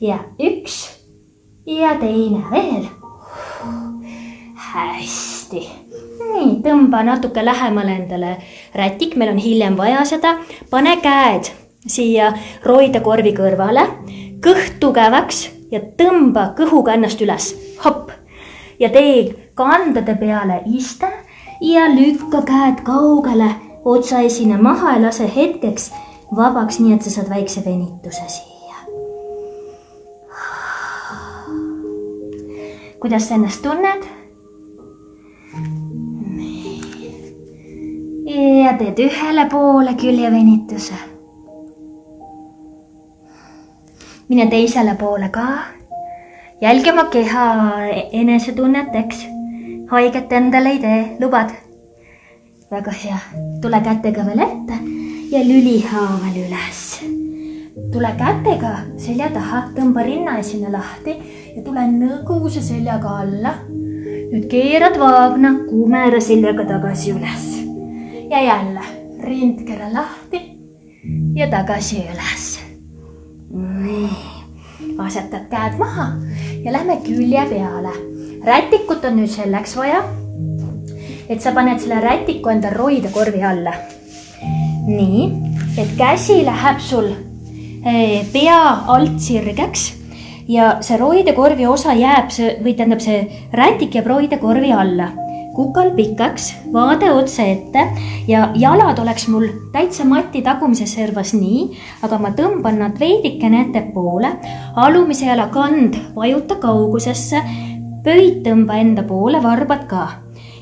ja üks ja teine veel. Hästi. Nii, tõmba natuke lähemale endale rätik, meil on hiljem vaja seda. Pane käed siia roide korvi kõrvale, kõht tugevaks ja tõmba kõhuga ennast üles. Hopp! Ja tee kandade peale iste ja lükka käed kaugele otsaesine maha ja lase hetkeks vabaks, nii et sa saad väikse venituse siia. Kuidas sa ennast tunned? Ja teed ühele poole küljevenituse. Mine teisele poole ka. Jälgi oma keha enesetunnet, eks. Haiget endale ei tee, lubad? Väga hea. Tule kätega veel ette ja lülihaaval üles. Tule kätega selja taha, tõmba rinnaesine lahti ja tule nõguse seljaga alla. Nüüd keerad vaagna kuumera seljaga tagasi üles. Ja jälle rindkera lahti ja tagasi üles. Nii, asetad käed maha ja lähme külje peale. Rätikut on nüüd selleks vaja, et sa paned selle rätiku enda roide korvi alla. Nii, et käsi läheb sul pea alt sirgeks ja see roide korvi osa jääb, või tähendab see rätik jääb roide korvi alla. Kukal pikaks, vaade otse ette ja jalad oleks mul täitsa mati tagumises servas nii, aga ma tõmban nad veidikene ette poole, alumise jala kand vajuta kaugusesse, pöid tõmba enda poole, varbad ka.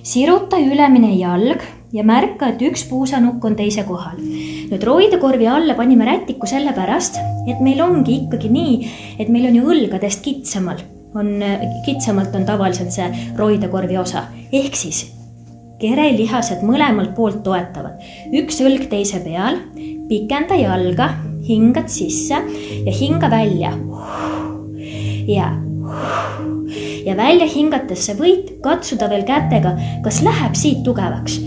Siruta ülemine jalg ja märka, et üks puusanukk on teise kohal. Nüüd roidekorvi alla panime rätiku selle pärast, et meil ongi ikkagi nii, et meil on ju õlgadest kitsamalt on tavaliselt see roidekorvi osa. Ehk siis kerelihased mõlemalt poolt toetavad. Üks õlg teise peal, pikenda jalga, hingad sisse ja hinga välja. Ja välja hingates sa võid katsuda veel kätega, kas läheb siit tugevaks.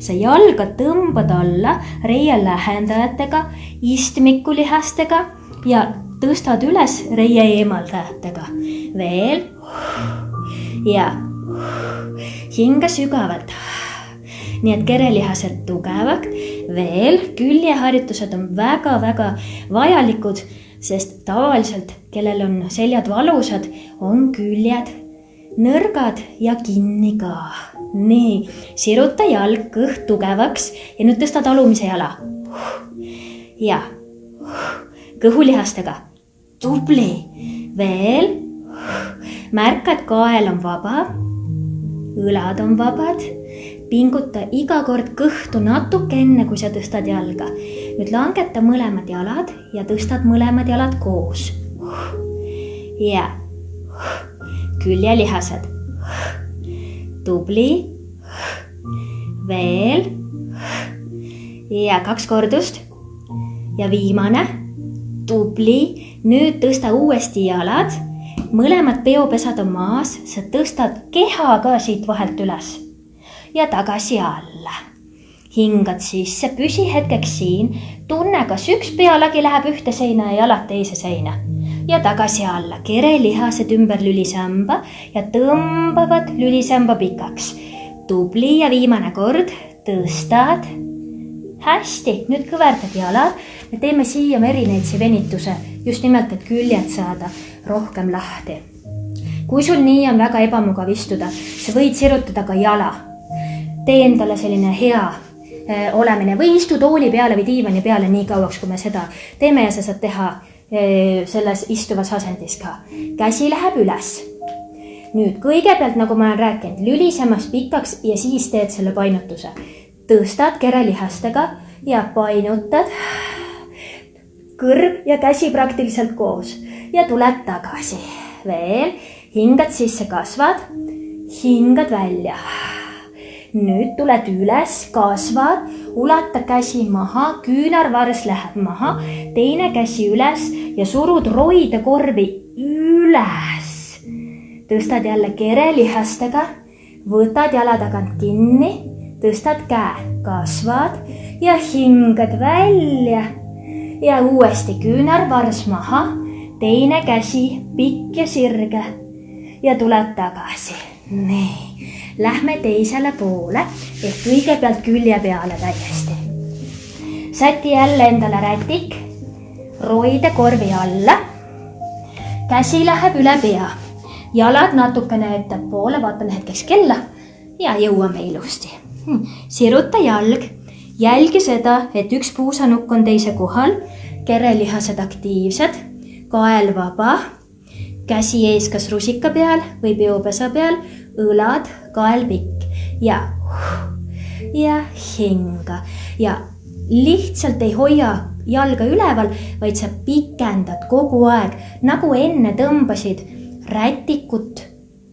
Sa jalga tõmbad alla reie lähendajatega, istmikulihastega ja tõstad üles reie eemaldajatega. Veel. Ja hinga sügavalt. Nii et kerelihased tugevalt. Veel. Küljeharjutused on väga-väga vajalikud, sest tavaliselt, kellel on seljad valusad, on küljed nõrgad ja kinni ka. Nii. Siruta jalg kõht tugevaks ja nüüd tõstad alumise jala. Ja kõhulihastega. Tubli. Veel. Märka, et kael on vaba. Õlad on vabad. Pinguta iga kord kõhtu natuke enne, kui sa tõstad jalga. Nüüd langeta mõlemad jalad ja tõstad mõlemad jalad koos. Ja küljelihased. Tubli. Veel. Ja 2 kordust. Ja viimane. tubli. Nüüd tõsta uuesti jalad. Mõlemad peopesad on maas. Sa tõstad keha ka siit vahelt üles. Ja tagasi alla. Hingad sisse, püsi hetkeks siin. Tunne, kas üks pealagi läheb ühte seina ja jalad teise seina. Ja tagasi alla. Kerelihased ümber lülisamba ja tõmbavad lülisamba pikaks. Tubli ja viimane kord. Tõstad. Hästi, nüüd kõverdad jalad. Me teeme siia merineitsi venituse. Just nimelt, et küljed saada rohkem lahti. Kui sul nii on väga ebamugav istuda, sa võid sirutada ka jala. Tee endale selline hea olemine või istu tooli peale või diivani peale nii kauaks, kui me seda teeme ja sa saad teha selles istuvas asendis ka. Käsi läheb üles. Nüüd kõigepealt, nagu ma olen rääkinud, lülisemast pikaks ja siis teed selle painutuse. Tõstad kerelihastega ja painutad. Kõrv ja käsi praktiliselt koos ja tuled tagasi. Veel, hingad sisse, kasvad, hingad välja. Nüüd tuled üles, kasvad, ulata käsi maha, küünarvars läheb maha, teine käsi üles ja surud roide korvi üles. Tõstad jälle kerelihastega, võtad jala tagant kinni, tõstad käe, kasvad ja hingad välja. Ja uuesti küünarvars maha, teine käsi pikk ja sirge ja tuled tagasi. Nii. Lähme teisele poole ehk kõigepealt külje peale täiesti. Säti jälle endale rätik, roide korvi alla, käsi läheb üle pea, jalad natukene ettepoole, vaatan hetkeks kella ja jõuame ilusti. Siruta jalg, jälgi seda, et üks puusanukk on teise kohal, kerelihased aktiivsed, kael vaba, käsi ees kas rusika peal või peopesa peal, õlad, kael pikk ja hinga ja lihtsalt ei hoia jalga üleval, vaid sa pikendad kogu aeg, nagu enne tõmbasid rätikut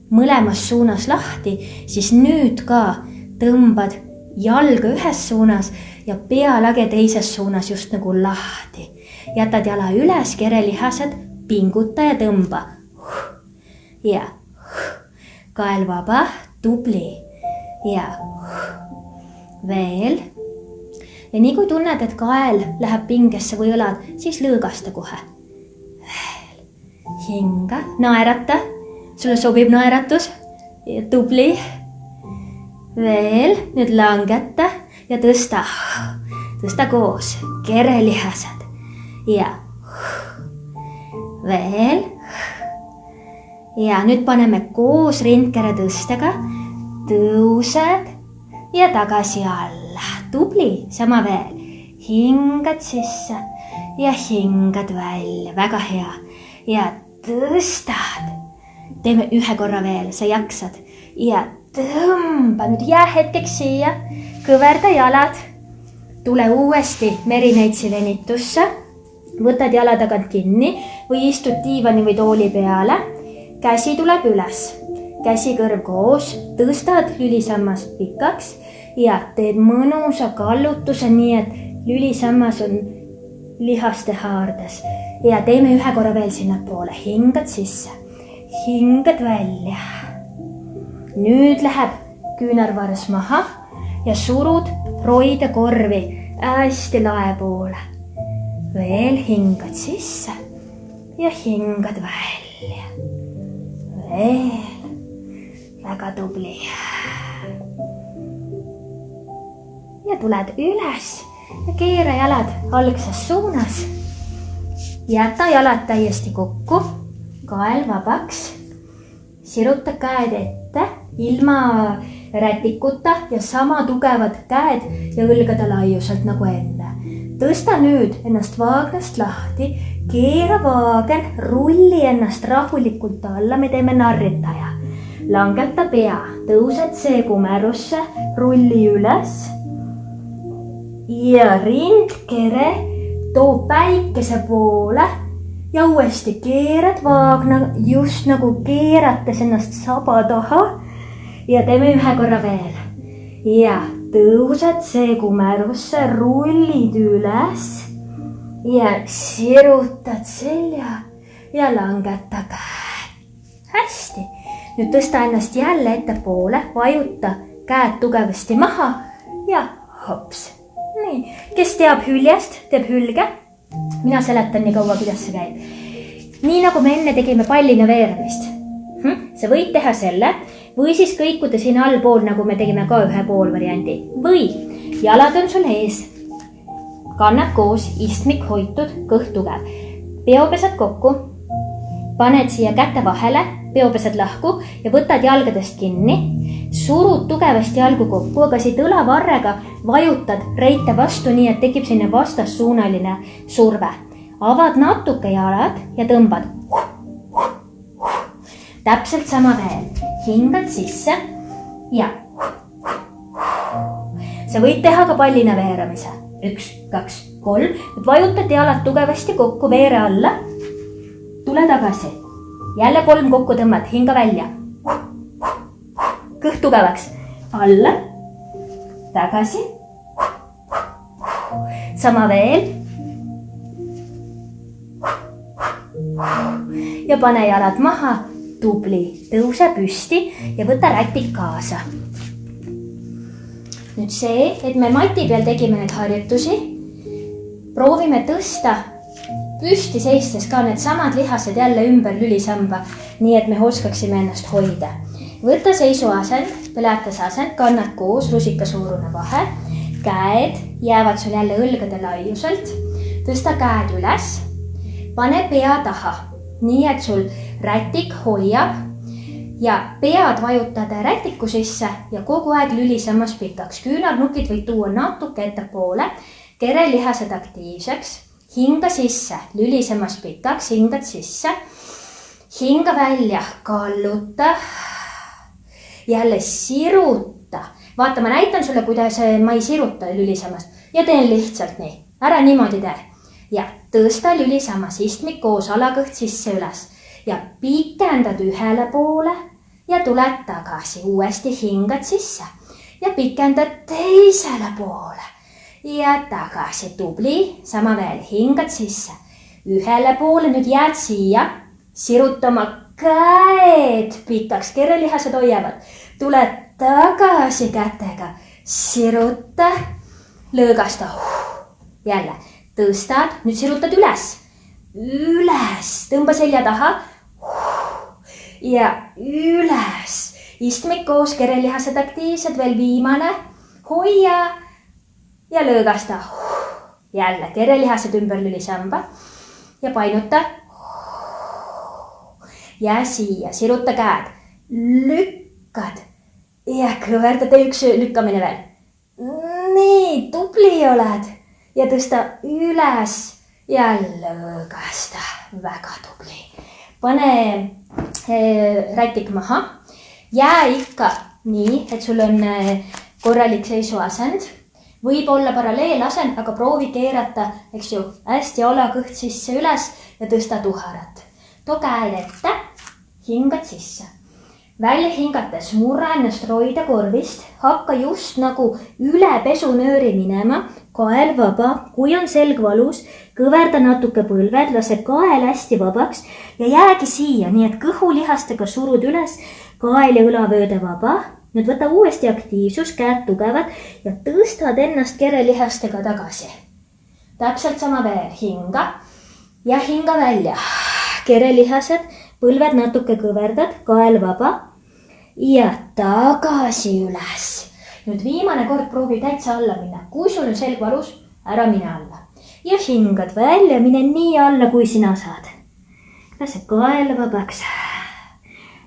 mõlemas suunas lahti, siis nüüd ka tõmbad jalga ühes suunas ja pealage teises suunas just nagu lahti. Jätad jala üles, kerelihased, pinguta ja tõmba. Ja kael vaba, tubli ja veel. Ja nii kui tunned, et kael läheb pingesse või õlad, siis lõõgasta kohe. Veel. Hinga, naerata. Sulle sobib naeratus. Ja tubli. Veel. Nüüd langeta ja tõsta. Tõsta koos. Kerelihased. Ja veel. Ja nüüd paneme koos rindkere tõstega. Tõused ja tagasi alla. Tubli, sama veel. Hingad sisse ja hingad välja. Väga hea. Ja tõstad. Teeme ühe korra veel, sa jaksad. Ja tõmba. Nüüd jää hetkeks siia. Kõverda jalad. Tule uuesti merineitsi venitusse. Võtad jala tagant kinni või istud diivani või tooli peale. Käsi tuleb üles. Käsi kõrv koos. Tõstad lülisammast pikaks ja teed mõnusa kallutuse nii, et lülisammas on lihaste haardes. Ja teeme ühe korra veel sinna poole. Hingad sisse. Hingad välja. Nüüd läheb küünarvars maha ja surud roide korvi hästi lae poole. Veel hingad sisse ja hingad välja. Veel. Väga tubli. Ja tuled üles ja keera jalad algses suunas. Jäta jalad täiesti kokku, kael vabaks. Siruta käed ette ilma rätikuta ja sama tugevad käed ja õlgade laiuselt nagu enne. Tõsta nüüd ennast vaagnast lahti, keera vaagen, rulli ennast rahulikult alla, me teeme narritaja. Langeta pea, tõused seekumerusse, rulli üles ja rindkere too päikese poole ja uuesti keerad vaagna just nagu keerates ennast saba taha ja teeme ühe korra veel. Ja tõused seekumerusse, rullid üles ja sirutad selja ja langeta käed. Hästi. Nüüd tõsta ennast jälle ettepoole, vajuta käed tugevasti maha ja hops. Nii, kes teab hüljest, teeb hülge. Mina seletan nii kaua, kuidas see käib. Nii nagu me enne tegime pallina veeramist. Sa võid teha selle või siis kõikuda siin allpool, nagu me tegime ka ühe pool variandi. Või jalad on sul ees. Kannad koos, istmik hoitud, kõht tugev. Peopesad kokku, paned siia käte vahele, peopesad lahku ja võtad jalgadest kinni. Surud tugevasti jalgu kokku, aga siit õlavarrega vajutad reite vastu, nii et tekib selline vastassuunaline surve. Avad natuke jalad ja tõmbad. Täpselt sama veel. Hingad sisse ja sa võid teha ka pallina veeramise. 1, 2, 3. Vajutad jalad tugevasti kokku veere alla. Tule tagasi. Jälle 3 kokku tõmbad. Hinga välja. Kõht tugevaks. Alla. Tagasi. Sama veel. Ja pane jalad maha. Tubli. Tõuse püsti ja võta rätik kaasa. Nüüd see, et me mati peal tegime need harjutusi, proovime tõsta püsti seistes ka need samad lihased jälle ümber lülisamba, nii et me oskaksime ennast hoida. Võta seisuasend, pilatesasend, kannad koos, rusikasuurune vahe, käed jäävad sul jälle õlgade laiuselt, tõsta käed üles, pane pea taha, nii et sul rätik hoiab ja pead vajutad rätiku sisse ja kogu aeg lülisemas pikaks. Küünarnukid võid tuua natuke ettepoole, kerelihased aktiivseks, hinga sisse, lülisemas pikaks, hingad sisse, hinga välja, kalluta, jälle siruta. Vaata, ma näitan sulle, kuidas ma ei siruta lülisemast ja teen lihtsalt nii. Ära niimoodi tee. Ja tõsta lülisemas, istmik koos, alakõht sisse üles ja pikendad ühele poole ja tuled tagasi. Uuesti hingad sisse ja pikendad teisele poole ja tagasi. Tubli, sama veel, hingad sisse. Ühele poole, nüüd jääd siia, sirutama käed pikaks, kerelihased hoiavad. Tuled tagasi kätega, siruta, lõõgasta. Jälle, tõstad, nüüd sirutad üles. Üles, tõmba selja taha ja üles. Istmik koos, kerelihased aktiivsed, veel viimane. Hoia ja lõõgasta. Jälle, kerelihased ümber lülisamba ja painuta. Ja siia, siruta käed. Lükkad ja kõverda, üks lükkamine veel. Nii, tubli oled ja tõsta üles. Ja lõõgasta. Väga tubli. Pane rätik maha. Jää ikka nii, et sul on korralik seisuasend. Võib olla paralleelasend, aga proovi keerata, eks ju, hästi alakõht sisse üles ja tõsta tuharat. Too käed ette, hingad sisse. Välja hingates murra ennast roida korvist, hakka just nagu üle pesunööri minema, kael vaba, kui on selg valus, kõverda natuke põlved, lase kael hästi vabaks ja jäägi siia, nii et kõhulihastega surud üles, kael ja õlavööde vaba. Nüüd võta uuesti aktiivsus, käed tugevad ja tõstad ennast kerelihastega tagasi. Täpselt sama veel, hinga ja hinga välja. Kerelihased, põlved natuke kõverdad, kael vaba. Ja tagasi üles. Nüüd viimane kord proovi täitsa alla minna. Kui sul on selg valus, ära mine alla. Ja hingad välja, mine nii alla, kui sina saad. Lase kael vabaks.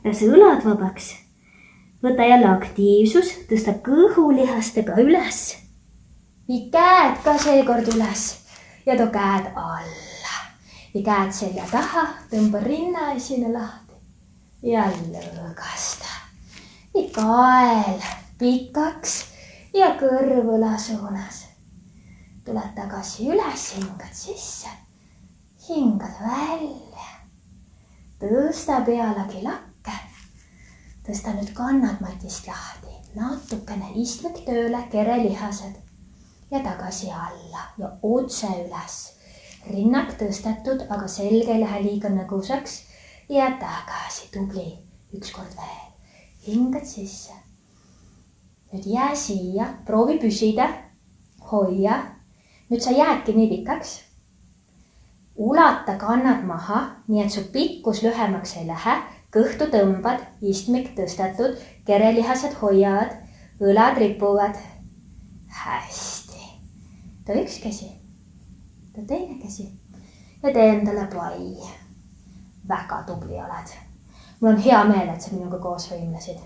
Lase õlad vabaks. Võta jälle aktiivsus, tõsta kõhulihastega üles. Vii käed ka seekord üles ja too käed alla. Vii käed selja taha, tõmba rinnaesine lahti ja lõõgasta. Nii kael pikaks ja kõrvõla suunas. Tuled tagasi üles, hingad sisse, hingad välja. Tõsta pealegi lakke. Tõsta nüüd kannad matist lahti. Natukene istmik tööle, kerelihased ja tagasi alla ja otse üles. rinnak tõstetud, aga selge ei lähe liiga nõgusaks ja tagasi, tubli. Ükskord veel. Hingad sisse. Nüüd jää siia, proovi püsida, hoia. Nüüd sa jäädki nii pikaks. Ulata kannad maha, nii et su pikkus lühemaks ei lähe. Kõhtu tõmbad, istmik tõstetud, kerelihased hoiavad, õlad ripuvad. Hästi. Too üks käsi. Too teine käsi. Ja tee endale pai. Väga tubli oled. Mul on hea meel, et sa minuga koos võimlesid.